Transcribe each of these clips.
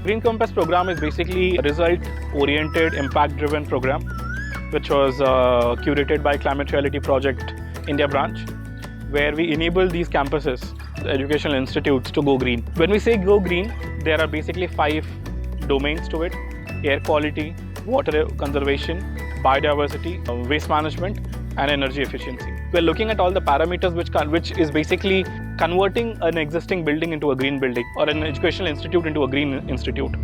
Green Compass program is basically a result-oriented, impact-driven program, which was curated by Climate Reality Project India branch, where we enable these campuses, the educational institutes, to go green. When we say go green, there are basically 5 domains to it: air quality, water conservation, biodiversity, waste management, and energy efficiency. We're looking at all the parameters which is basically converting an existing building into a green building, or an educational institute into a green institute.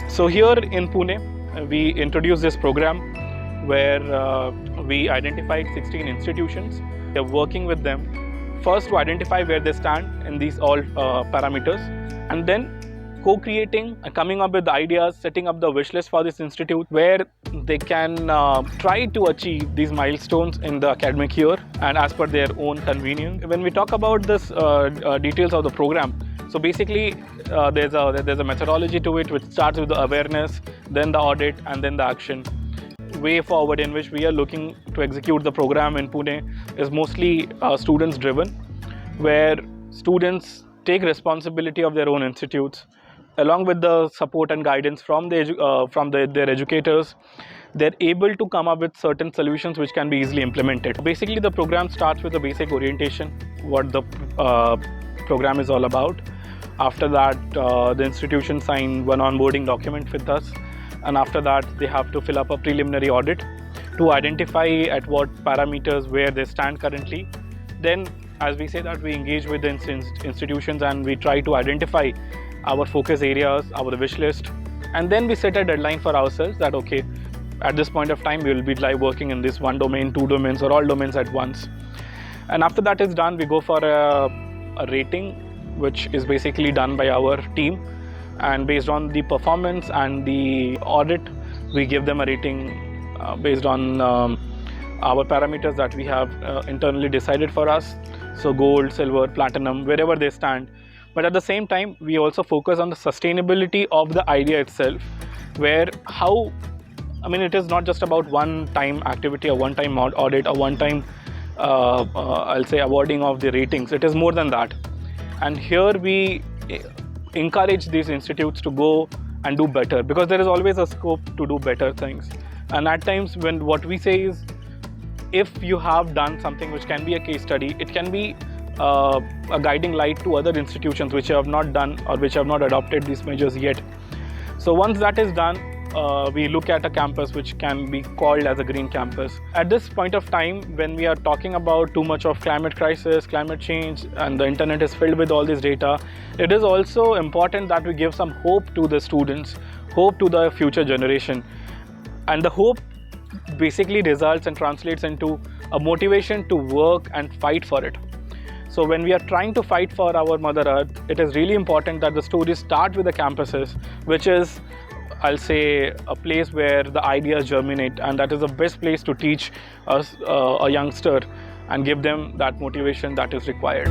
So here in Pune, we introduced this program where we identified 16 institutions. We're working with them first to identify where they stand in these all parameters, and then co-creating and coming up with the ideas, setting up the wish list for this institute where they can try to achieve these milestones in the academic year and as per their own convenience. When we talk about this details of the program, so basically there's a methodology to it which starts with the awareness, then the audit, and then the action. Way forward in which we are looking to execute the program in Pune is mostly students driven, where students take responsibility of their own institutes. Along with the support and guidance from their educators, they're able to come up with certain solutions which can be easily implemented. Basically, the program starts with a basic orientation, what the program is all about. After that, the institution sign one onboarding document with us, and after that, they have to fill up a preliminary audit to identify at what parameters where they stand currently. Then, as we say that, we engage with the institutions and we try to identify our focus areas, our wish list, and then we set a deadline for ourselves that okay, at this point of time we will be live working in this one domain, 2 domains, or all domains at once. And after that is done, we go for a rating, which is basically done by our team, and based on the performance and the audit, we give them a rating based on our parameters that we have internally decided for us. So gold, silver, platinum, wherever they stand. But at the same time, we also focus on the sustainability of the idea itself, where it is not just about one-time activity or one-time audit or one-time, I'll say, awarding of the ratings. It is more than that. And here we encourage these institutes to go and do better, because there is always a scope to do better things. And at times, when what we say is, if you have done something which can be a case study, it can be a guiding light to other institutions which have not done or which have not adopted these measures yet. So once that is done, we look at a campus which can be called as a green campus. At this point of time, when we are talking about too much of climate crisis, climate change, and the internet is filled with all this data, it is also important that we give some hope to the students, hope to the future generation. And the hope basically results and translates into a motivation to work and fight for it. So when we are trying to fight for our Mother Earth, it is really important that the stories start with the campuses, which is, I'll say, a place where the ideas germinate, and that is the best place to teach a youngster and give them that motivation that is required.